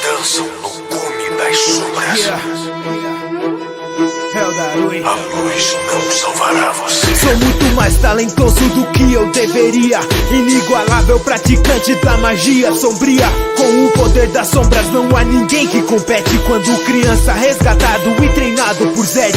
dançam no cume das sombras. A luz não salvará você. Sou muito mais talentoso do que eu deveria. Inigualável praticante da magia sombria. Com o poder das sombras não há ninguém que compete. Quando criança resgatado e treinado por Zed.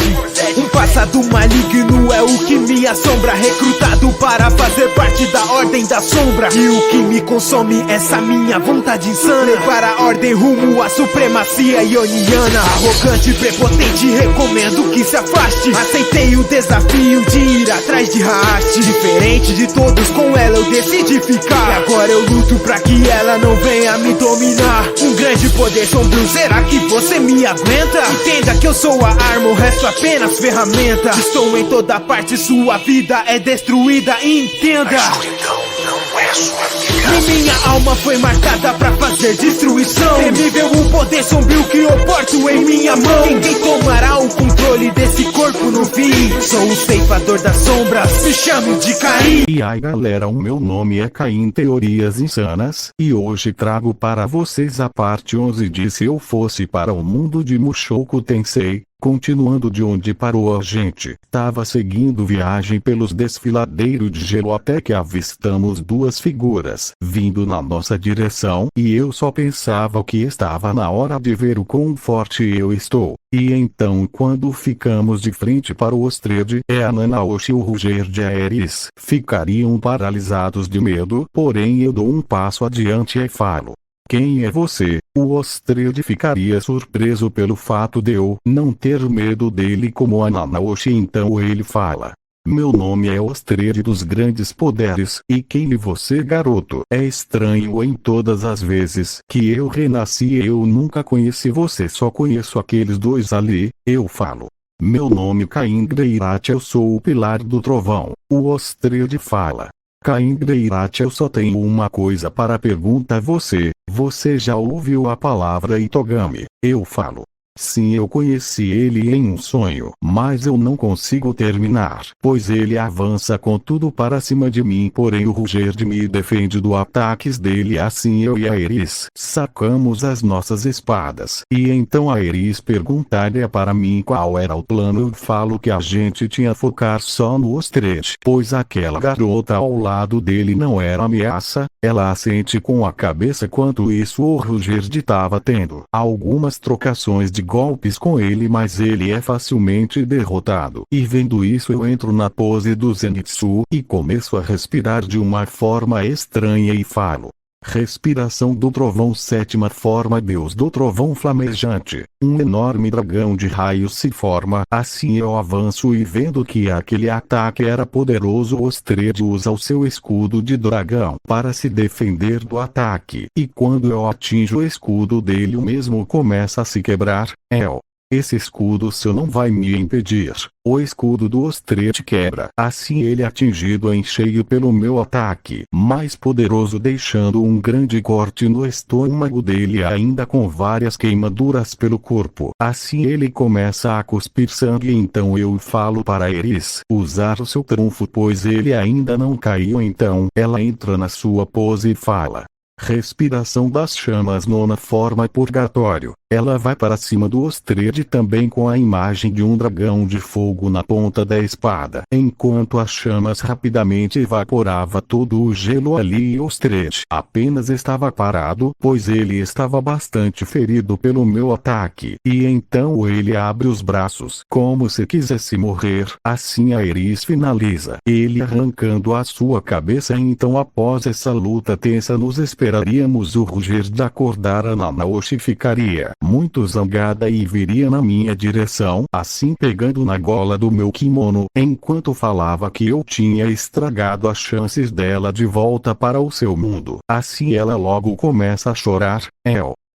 Um passado maligno é o que me assombra. Recrutado para fazer parte da ordem da sombra. E o que me consome, essa minha vontade insana. Levar a ordem rumo à supremacia ioniana. Arrogante e prepotente, recomendo que se afaste. Aceitei o desafio de ir atrás de Haast. Diferente de todos, com ela eu decidi ficar. E agora eu luto pra que ela não venha me dominar. Um grande poder sombrio, será que você me aguenta? Entenda que eu sou a arma, o resto apenas ferramenta. Estou em toda parte, sua vida é destruída, entenda. A escuridão não é sua amiga. E minha alma foi marcada pra fazer destruição. Temível o poder sombrio que eu porto em minha mão. Ninguém tomará o controle desse corpo no fim. Sou o ceifador das sombras, me chame de Caim. E aí galera, o meu nome é Caim Teorias Insanas, e hoje trago para vocês a parte 11 de Se Eu Fosse para o Mundo de Mushoku Tensei. Continuando de onde parou a gente, tava seguindo viagem pelos desfiladeiros de gelo até que avistamos duas figuras vindo na nossa direção, e eu só pensava que estava na hora de ver o quão forte eu estou. E então quando ficamos de frente para o Ostred, a Nanaoshi e o Ruger de Aeris ficariam paralisados de medo, porém eu dou um passo adiante e falo: quem é você? O Ostred ficaria surpreso pelo fato de eu não ter medo dele como a Nanaoshi, então ele fala: meu nome é Ostred dos Grandes Poderes, e quem é você, garoto? É estranho, em todas as vezes que eu renasci eu nunca conheci você, só conheço aqueles dois ali. Eu falo: meu nome é Caim Greirat, eu sou o Pilar do Trovão. O Ostred fala: Caim Greirat, eu só tenho uma coisa para perguntar a você. Você já ouviu a palavra Itogami? Eu falo: sim, eu conheci ele em um sonho, mas eu não consigo terminar, pois ele avança com tudo para cima de mim, porém o Ruger me defende dos ataques dele. Assim eu e a Aeris sacamos as nossas espadas, e então a Aeris perguntaria para mim qual era o plano. Eu falo que a gente tinha focar só no Ostred, pois aquela garota ao lado dele não era ameaça. Ela assente com a cabeça. Quanto isso, o Ruger estava tendo algumas trocações de golpes com ele, mas ele é facilmente derrotado. E vendo isso, eu entro na pose do Zenitsu e começo a respirar de uma forma estranha e falo: respiração do trovão, sétima forma, Deus do trovão flamejante. Um enorme dragão de raios se forma. Assim eu avanço e vendo que aquele ataque era poderoso, o Ostred usa o seu escudo de dragão para se defender do ataque. E quando eu atinjo o escudo dele, o mesmo começa a se quebrar. Esse escudo seu não vai me impedir. O escudo do Ostred quebra. Assim ele é atingido em cheio pelo meu ataque mais poderoso, deixando um grande corte no estômago dele, ainda com várias queimaduras pelo corpo. Assim ele começa a cuspir sangue. Então eu falo para Aeris usar o seu trunfo, pois ele ainda não caiu. Então ela entra na sua pose e fala: respiração das chamas, nona forma, purgatório. Ela vai para cima do Ostred também com a imagem de um dragão de fogo na ponta da espada. Enquanto as chamas rapidamente evaporava todo o gelo ali, e Ostred apenas estava parado, pois ele estava bastante ferido pelo meu ataque. E então ele abre os braços como se quisesse morrer. Assim a Aeris finaliza ele arrancando a sua cabeça. Então após essa luta tensa nos esperaríamos o Ruger de acordar. A Nanaoshi ficaria muito zangada e viria na minha direção, assim pegando na gola do meu kimono, enquanto falava que eu tinha estragado as chances dela de volta para o seu mundo. Assim ela logo começa a chorar.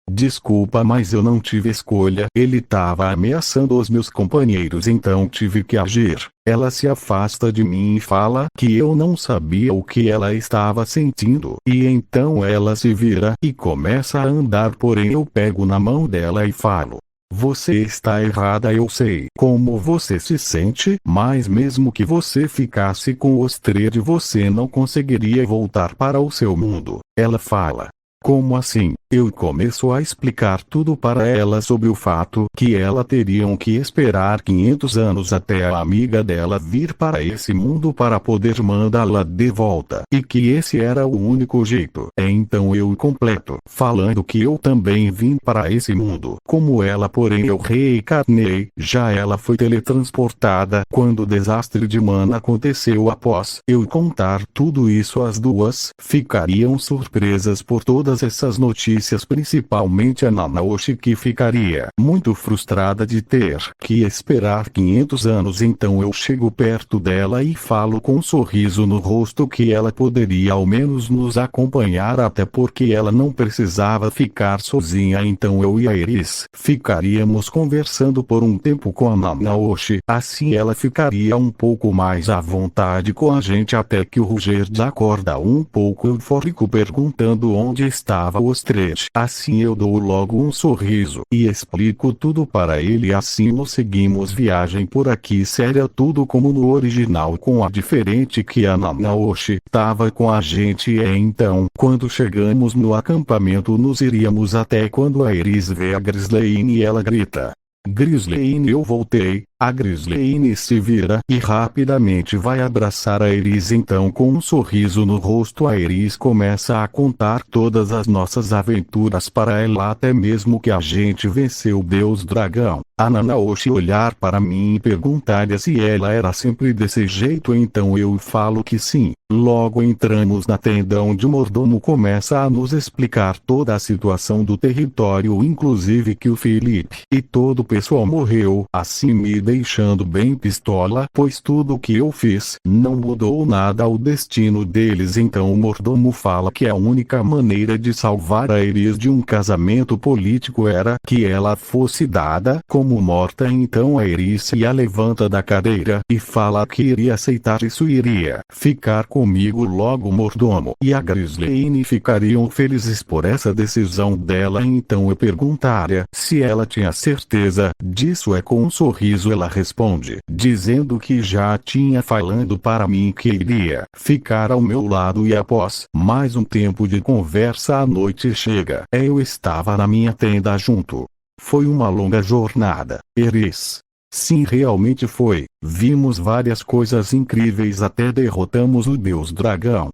Desculpa, mas eu não tive escolha. Ele estava ameaçando os meus companheiros, então tive que agir. Ela se afasta de mim e fala que eu não sabia o que ela estava sentindo. E então ela se vira e começa a andar, porém eu pego na mão dela e falo: você está errada, eu sei como você se sente, mas mesmo que você ficasse com o Ostred, você não conseguiria voltar para o seu mundo. Ela fala: Como assim? Eu começo a explicar tudo para ela sobre o fato que ela teriam que esperar 500 anos até a amiga dela vir para esse mundo para poder mandá-la de volta. E que esse era o único jeito. Então eu completo, falando que eu também vim para esse mundo. Como ela, porém eu reencarnei. Já ela foi teletransportada quando o desastre de Mana aconteceu. Após eu contar tudo isso, as duas ficariam surpresas por todas essas notícias, principalmente a Nanaoshi, que ficaria muito frustrada de ter que esperar 500 anos. Então eu chego perto dela e falo com um sorriso no rosto que ela poderia ao menos nos acompanhar, até porque ela não precisava ficar sozinha. Então eu e a Iris ficaríamos conversando por um tempo com a Nanaoshi, assim ela ficaria um pouco mais à vontade com a gente, até que o Roger acorda um pouco eufórico perguntando onde estavam os três. Assim eu dou logo um sorriso e explico tudo para ele. Assim nos seguimos viagem por aqui séria, tudo como no original, com a diferente que a Nanaoshi tava com a gente. E então, quando chegamos no acampamento, nos iríamos até quando a Iris vê a Grisleine e ela grita: Grisleine, eu voltei. A Grisleine se vira e rapidamente vai abraçar a Iris. Então, com um sorriso no rosto, a Iris começa a contar todas as nossas aventuras para ela, até mesmo que a gente venceu o Deus Dragão. A Nanaoshi olhar para mim e perguntar se ela era sempre desse jeito. Então eu falo que sim. Logo entramos na tenda onde o mordomo começa a nos explicar toda a situação do território, inclusive que o Felipe e todo o pessoal morreu, assim me deixando bem pistola, pois tudo que eu fiz não mudou nada ao destino deles. Então o mordomo fala que a única maneira de salvar a Iris de um casamento político era que ela fosse dada como morta. Então a Iris se levanta da cadeira e fala que iria aceitar isso, iria ficar comigo. Logo o mordomo e a Grisleine ficariam felizes por essa decisão dela. Então eu perguntaria se ela tinha certeza disso. Com um sorriso ela responde, dizendo que já tinha falando para mim que iria ficar ao meu lado. E após mais um tempo de conversa, a noite chega. Eu estava na minha tenda junto. Foi uma longa jornada, Iris. Sim, realmente foi. Vimos várias coisas incríveis, até derrotamos o Deus Dragão.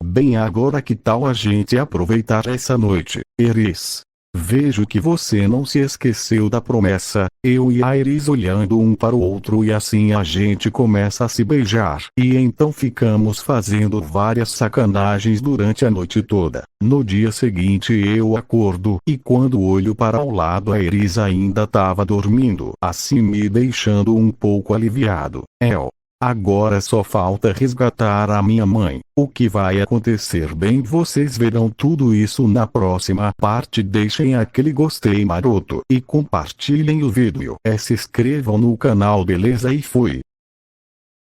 Bem, agora que tal a gente aproveitar essa noite, Iris? Vejo que você não se esqueceu da promessa. Eu e a Iris olhando um para o outro, e assim a gente começa a se beijar. E então ficamos fazendo várias sacanagens durante a noite toda. No dia seguinte eu acordo, e quando olho para o lado, a Iris ainda estava dormindo, assim me deixando um pouco aliviado. Agora só falta resgatar a minha mãe. O que vai acontecer? Bem, vocês verão tudo isso na próxima parte. Deixem aquele gostei maroto e compartilhem o vídeo. Se inscrevam no canal, beleza? E fui.